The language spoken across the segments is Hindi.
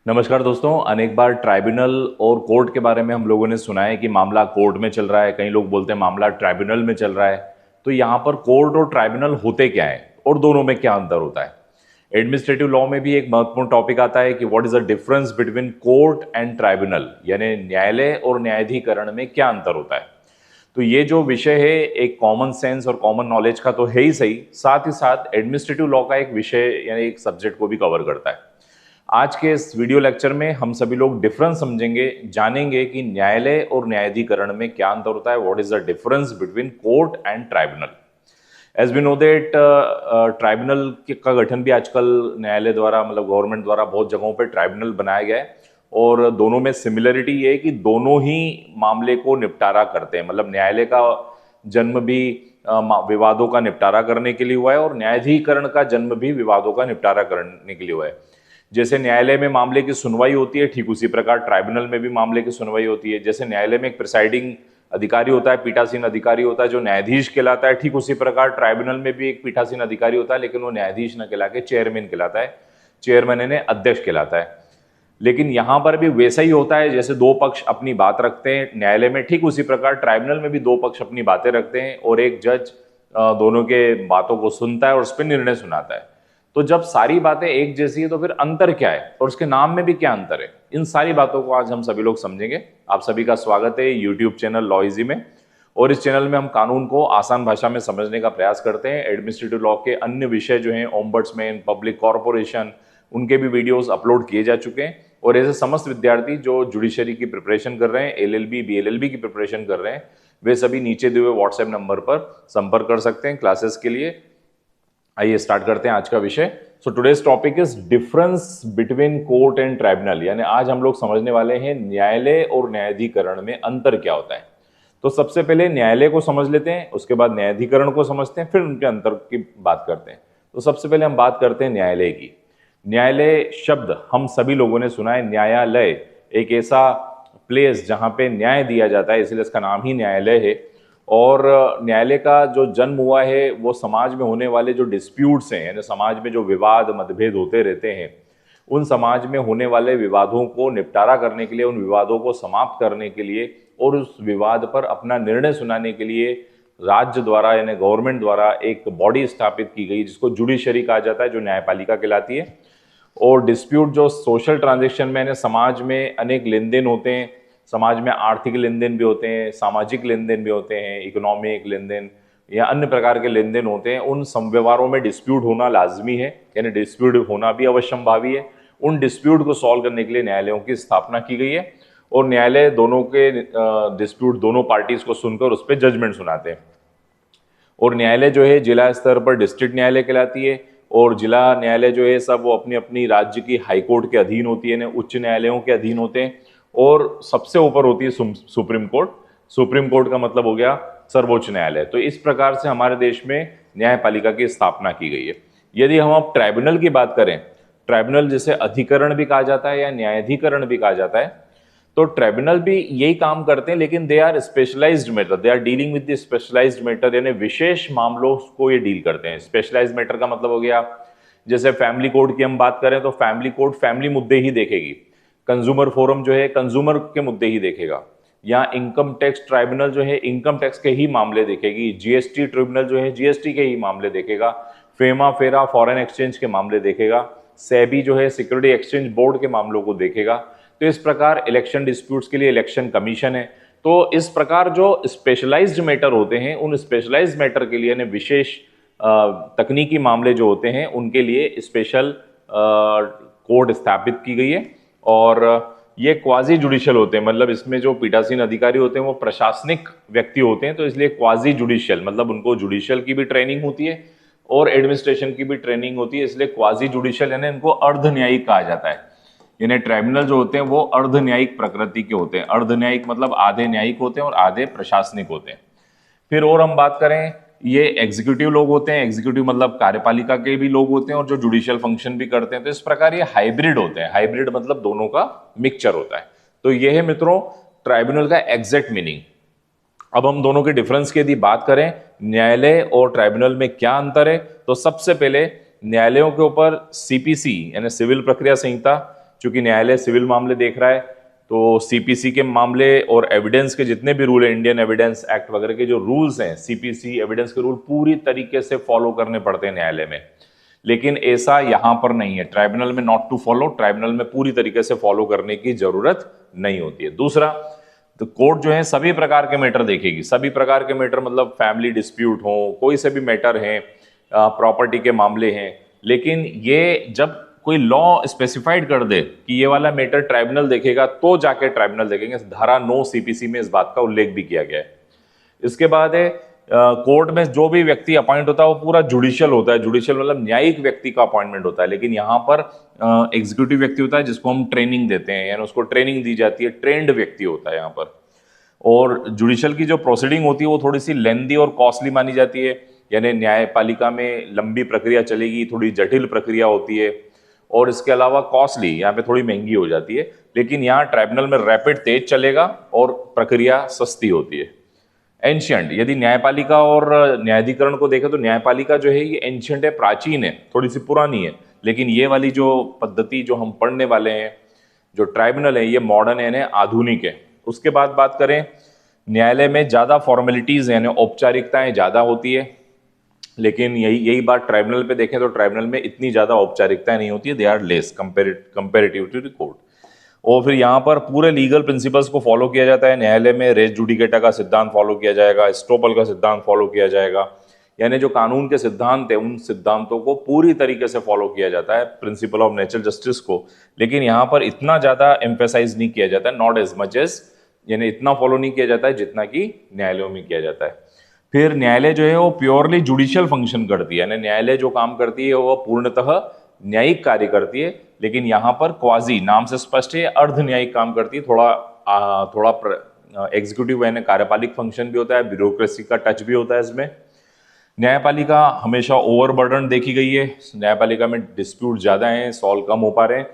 नमस्कार दोस्तों। अनेक बार ट्राइब्यूनल और कोर्ट के बारे में हम लोगों ने सुना है कि मामला कोर्ट में चल रहा है, कई लोग बोलते हैं मामला ट्राइब्यूनल में चल रहा है। तो यहाँ पर कोर्ट और ट्राइब्यूनल होते क्या है और दोनों में क्या अंतर होता है। एडमिनिस्ट्रेटिव लॉ में भी एक महत्वपूर्ण टॉपिक आता है कि what is the difference between court and tribunal, यानी न्यायालय और न्यायाधिकरण में क्या अंतर होता है। तो ये जो विषय है एक कॉमन सेंस और कॉमन नॉलेज का तो है ही सही, साथ ही साथ एडमिनिस्ट्रेटिव लॉ का एक विषय यानी एक सब्जेक्ट को भी कवर करता है। आज के इस वीडियो लेक्चर में हम सभी लोग डिफरेंस समझेंगे, जानेंगे कि न्यायालय और न्यायाधिकरण में क्या अंतर होता है, what is the difference between court and tribunal. As we know that tribunal का गठन भी आजकल न्यायालय द्वारा मतलब गवर्नमेंट द्वारा बहुत जगहों पर ट्राइब्यूनल बनाया गया है और दोनों में सिमिलरिटी ये है कि दोनों ही मामले को निपटारा करते हैं। मतलब न्यायालय का जन्म भी विवादों का निपटारा करने के लिए हुआ है और न्यायाधिकरण का जन्म भी विवादों का निपटारा करने के लिए हुआ है। जैसे न्यायालय में मामले की सुनवाई होती है, ठीक उसी प्रकार ट्राइब्यूनल में भी मामले की सुनवाई होती है। जैसे न्यायालय में एक प्रिसाइडिंग अधिकारी होता है, पीठासीन अधिकारी होता है जो न्यायाधीश कहलाता है, ठीक उसी प्रकार ट्राइब्यूनल में भी एक पीठासीन अधिकारी होता है, लेकिन वो न्यायाधीश न कहला के चेयरमैन कहलाता है। चेयरमैन यानी अध्यक्ष कहलाता है। लेकिन यहां पर भी वैसा ही होता है, जैसे दो पक्ष अपनी बात रखते हैं न्यायालय में, ठीक उसी प्रकार ट्राइब्यूनल में भी दो पक्ष अपनी बातें रखते हैं और एक जज दोनों के बातों को सुनता है और उस पर निर्णय सुनाता है। तो जब सारी बातें एक जैसी है तो फिर अंतर क्या है और उसके नाम में भी क्या अंतर है, इन सारी बातों को आज हम सभी लोग समझेंगे। आप सभी का स्वागत है यूट्यूब चैनल लॉ इजी में। और इस चैनल में हम कानून को आसान भाषा में समझने का प्रयास करते हैं। एडमिनिस्ट्रेटिव लॉ के अन्य विषय जो हैं, ओम्बड्समैन, पब्लिक कॉर्पोरेशन, उनके भी वीडियोस अपलोड किए जा चुके हैं। और ऐसे समस्त विद्यार्थी जो जुडिशरी की प्रिपरेशन कर रहे हैं, एलएलबी, बीएलएलबी की प्रिपरेशन कर रहे हैं, वे सभी नीचे दिए हुए व्हाट्सएप नंबर पर संपर्क कर सकते हैं क्लासेस के लिए। आइए स्टार्ट करते हैं आज का विषय। So today's topic is difference between court and tribunal, यानी आज हम लोग समझने वाले हैं न्यायालय और न्यायाधिकरण में अंतर क्या होता है। तो सबसे पहले न्यायालय को समझ लेते हैं, उसके बाद न्यायाधिकरण को समझते हैं, फिर उनके अंतर की बात करते हैं। तो सबसे पहले हम बात करते हैं न्यायालय की। न्यायालय शब्द हम सभी लोगों ने सुना है। न्यायालय एक ऐसा प्लेस जहां पे न्याय दिया जाता है, इसलिए इसका नाम ही न्यायालय है। और न्यायालय का जो जन्म हुआ है वो समाज में होने वाले जो डिस्प्यूट्स हैं, यानी समाज में जो विवाद मतभेद होते रहते हैं, उन समाज में होने वाले विवादों को निपटारा करने के लिए, उन विवादों को समाप्त करने के लिए और उस विवाद पर अपना निर्णय सुनाने के लिए राज्य द्वारा यानी गवर्नमेंट द्वारा एक बॉडी स्थापित की गई जिसको जुडिशरी कहा जाता है, जो न्यायपालिका कहलाती है। और डिस्प्यूट जो सोशल ट्रांजेक्शन में यानी समाज में अनेक लेन देन होते हैं, समाज में आर्थिक लेन देन भी होते हैं, सामाजिक लेन देन भी होते हैं, इकोनॉमिक लेन देन या अन्य प्रकार के लेन देन होते हैं, उन संव्यवहारों में डिस्प्यूट होना लाजमी है, यानी डिस्प्यूट होना भी अवश्यंभावी है। उन डिस्प्यूट को सॉल्व करने के लिए न्यायालयों की स्थापना की गई है और न्यायालय दोनों के डिस्प्यूट, दोनों पार्टीज को सुनकर उस पर जजमेंट सुनाते हैं। और न्यायालय जो है जिला स्तर पर डिस्ट्रिक्ट न्यायालय कहलाती है और जिला न्यायालय जो है सब वो अपनी अपनी राज्य की हाईकोर्ट के अधीन होती है, उच्च न्यायालयों के अधीन होते हैं। और सबसे ऊपर होती है सुप्रीम कोर्ट। सुप्रीम कोर्ट का मतलब हो गया सर्वोच्च न्यायालय। तो इस प्रकार से हमारे देश में न्यायपालिका की स्थापना की गई है। यदि हम अब ट्राइब्यूनल की बात करें, ट्राइब्यूनल जिसे अधिकरण भी कहा जाता है या न्यायाधिकरण भी कहा जाता है, तो ट्राइब्यूनल भी यही काम करते हैं, लेकिन they are specialized matter, they are dealing with the specialized matter, यानी विशेष मामलों को ये डील करते हैं। स्पेशलाइज्ड मैटर का मतलब हो गया, जैसे फैमिली कोर्ट की हम बात करें तो फैमिली कोर्ट फैमिली मुद्दे ही देखेगी, कंज्यूमर फोरम जो है कंज्यूमर के मुद्दे ही देखेगा, या इनकम टैक्स ट्राइब्यूनल जो है इनकम टैक्स के ही मामले देखेगी, जीएसटी ट्रिब्यूनल जो है जीएसटी के ही मामले देखेगा, फेमा फेरा फॉरेन एक्सचेंज के मामले देखेगा, सेबी जो है सिक्योरिटी एक्सचेंज बोर्ड के मामलों को देखेगा। तो इस प्रकार इलेक्शन डिस्प्यूट्स के लिए इलेक्शन कमीशन है। तो इस प्रकार जो स्पेशलाइज्ड मैटर होते हैं, उन स्पेशलाइज्ड मैटर के लिए विशेष तकनीकी मामले जो होते हैं उनके लिए स्पेशल कोर्ट स्थापित की गई है। और ये क्वाजी जुडिशियल होते हैं, मतलब इसमें जो पीठासीन अधिकारी होते हैं वो प्रशासनिक व्यक्ति होते हैं, तो इसलिए क्वाजी जुडिशियल मतलब उनको जुडिशियल की भी ट्रेनिंग होती है और एडमिनिस्ट्रेशन की भी ट्रेनिंग होती है, इसलिए क्वाजी जुडिशियल यानी इनको अर्ध न्यायिक कहा जाता है। यानी ट्राइब्यूनल जो होते हैं वो अर्ध न्यायिक प्रकृति के होते हैं। अर्ध न्यायिक मतलब आधे न्यायिक होते हैं और आधे प्रशासनिक होते हैं। फिर और हम बात करें, ये एग्जीक्यूटिव लोग होते हैं, एग्जीक्यूटिव मतलब कार्यपालिका के भी लोग होते हैं और जो जुडिशियल फंक्शन भी करते हैं। तो इस प्रकार ये हाइब्रिड होते हैं। हाइब्रिड मतलब दोनों का मिक्सचर होता है। तो ये है मित्रों ट्राइब्यूनल का एग्जैक्ट मीनिंग। अब हम दोनों के डिफरेंस की यदि बात करें, न्यायालय और ट्राइब्यूनल में क्या अंतर है, तो सबसे पहले न्यायालयों के ऊपर सीपीसी यानी सिविल प्रक्रिया संहिता चूंकि न्यायालय सिविल मामले देख रहा है, तो सीपीसी के मामले और एविडेंस के जितने भी रूल है, इंडियन एविडेंस एक्ट वगैरह के जो रूल्स हैं, सीपीसी एविडेंस के रूल पूरी तरीके से फॉलो करने पड़ते हैं न्यायालय में। लेकिन ऐसा यहां पर नहीं है, ट्राइब्यूनल में नॉट टू फॉलो, ट्राइब्यूनल में पूरी तरीके से फॉलो करने की जरूरत नहीं होती है। दूसरा, तो कोर्ट जो है सभी प्रकार के मैटर देखेगी, सभी प्रकार के मैटर मतलब फैमिली डिस्प्यूट हो, कोई से भी मैटर हैं, प्रॉपर्टी के मामले हैं। लेकिन ये जब कोई लॉ स्पेसिफाइड कर दे कि ये वाला मैटर ट्राइब्यूनल देखेगा, तो जाके ट्राइब्यूनल देखेंगे। धारा 9 सीपीसी में इस बात का उल्लेख भी किया गया है। इसके बाद है कोर्ट में जो भी व्यक्ति अपॉइंट होता है वो पूरा जुडिशियल होता है। जुडिशियल मतलब न्यायिक व्यक्ति का अपॉइंटमेंट होता है। लेकिन यहाँ पर एग्जीक्यूटिव व्यक्ति होता है जिसको हम ट्रेनिंग देते हैं, यानी उसको ट्रेनिंग दी जाती है, ट्रेंड व्यक्ति होता है यहाँ पर। और जुडिशियल की जो प्रोसीडिंग होती है वो थोड़ी सी लेंदी और कॉस्टली मानी जाती है, यानी न्यायपालिका में लंबी प्रक्रिया चलेगी, थोड़ी जटिल प्रक्रिया होती है, और इसके अलावा कॉस्टली यहाँ पे थोड़ी महंगी हो जाती है। लेकिन यहाँ ट्राइब्यूनल में रैपिड तेज चलेगा और प्रक्रिया सस्ती होती है। एंशियंट, यदि न्यायपालिका और न्यायाधिकरण को देखें तो न्यायपालिका जो है ये एंशियंट है, प्राचीन है, थोड़ी सी पुरानी है। लेकिन ये वाली जो पद्धति जो हम पढ़ने वाले हैं, जो ट्राइब्यूनल है, ये मॉडर्न है, आधुनिक है। उसके बाद बात करें, न्यायालय में ज्यादा फॉर्मेलिटीज यानी औपचारिकताएं ज्यादा होती है। लेकिन यही बात ट्राइब्यूनल पे देखें तो ट्राइब्यूनल में इतनी ज्यादा औपचारिकताएं नहीं होती है, they are less comparative to the court. और फिर यहाँ पर पूरे लीगल प्रिंसिपल्स को फॉलो किया जाता है। न्यायालय में रेस जुडिकेटा का सिद्धांत फॉलो किया जाएगा, स्टोपल का सिद्धांत फॉलो किया जाएगा, यानी जो कानून के सिद्धांत है उन सिद्धांतों को पूरी तरीके से फॉलो किया जाता है, प्रिंसिपल ऑफ नेचुरल जस्टिस को। लेकिन यहाँ पर इतना ज्यादा एम्फेसाइज नहीं किया जाता है, नॉट एज मच एज, यानी इतना फॉलो नहीं किया जाता है जितना कि न्यायालयों में किया जाता है। फिर न्यायालय जो है वो प्योरली जुडिशियल फंक्शन करती है, यानी न्यायालय जो काम करती है वो पूर्णतः न्यायिक कार्य करती है। लेकिन यहाँ पर क्वाजी, नाम से स्पष्ट है, अर्ध न्यायिक काम करती है। थोड़ा एग्जीक्यूटिव यानी कार्यपालिक फंक्शन भी होता है, ब्यूरोक्रेसी का टच भी होता है इसमें। न्यायपालिका हमेशा ओवरबर्डन देखी गई है, न्यायपालिका में डिस्प्यूट ज्यादा हैं, सॉल्व कम हो पा रहे हैं।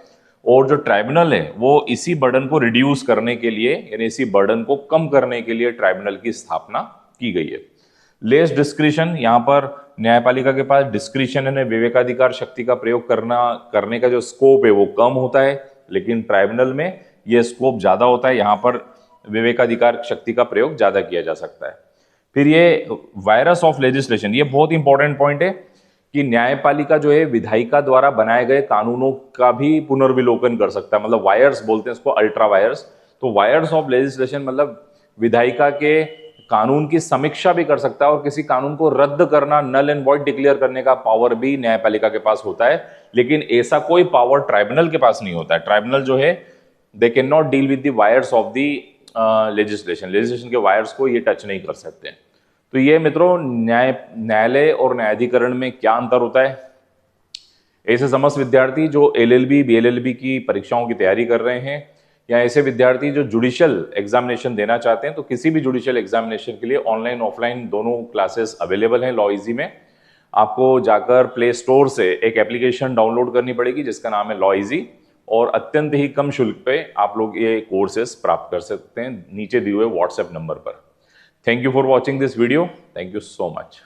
और जो ट्राइब्यूनल है वो इसी बर्डन को रिड्यूस करने के लिए, यानी इसी बर्डन को कम करने के लिए ट्राइब्यूनल की स्थापना की गई है। लेस डिस्क्रिशन, यहाँ पर न्यायपालिका के पास डिस्क्रिशन यानी विवेकाधिकार शक्ति का प्रयोग करने का जो स्कोप है वो कम होता है। लेकिन ट्राइब्यूनल में ये स्कोप ज्यादा होता है, यहाँ पर विवेकाधिकार शक्ति का प्रयोग ज्यादा किया जा सकता है। फिर ये वायरस ऑफ लेजिस्लेशन, ये बहुत इंपॉर्टेंट पॉइंट है कि न्यायपालिका जो है विधायिका द्वारा बनाए गए कानूनों का भी पुनर्विलोकन कर सकता है, मतलब वायर्स बोलते हैं इसको, अल्ट्रा वायर्स। तो वायर्स ऑफ लेजिस्लेशन मतलब विधायिका के कानून की समीक्षा भी कर सकता है, और किसी कानून को रद्द करना, नल एंड वॉइड डिक्लेयर करने का पावर भी न्यायपालिका के पास होता है। लेकिन ऐसा कोई पावर ट्राइब्यूनल के पास नहीं होता है। ट्राइब्यूनल जो है they can not deal with the wires of the legislation के वायर्स को ये टच नहीं कर सकते। तो ये मित्रों न्यायालय और न्यायाधिकरण में क्या अंतर होता है। ऐसे समस्त विद्यार्थी जो एलएलबी बीएलएलबी की परीक्षाओं की तैयारी कर रहे हैं, या ऐसे विद्यार्थी जो जुडिशियल एग्जामिनेशन देना चाहते हैं, तो किसी भी जुडिशियल एग्जामिनेशन के लिए ऑनलाइन ऑफलाइन दोनों क्लासेस अवेलेबल हैं लॉ इजी में। आपको जाकर प्ले स्टोर से एक एप्लीकेशन डाउनलोड करनी पड़ेगी जिसका नाम है लॉ इजी, और अत्यंत ही कम शुल्क पे आप लोग ये कोर्सेस प्राप्त कर सकते हैं नीचे दिए हुए व्हाट्सएप नंबर पर। Thank you for watching this video, thank you so much.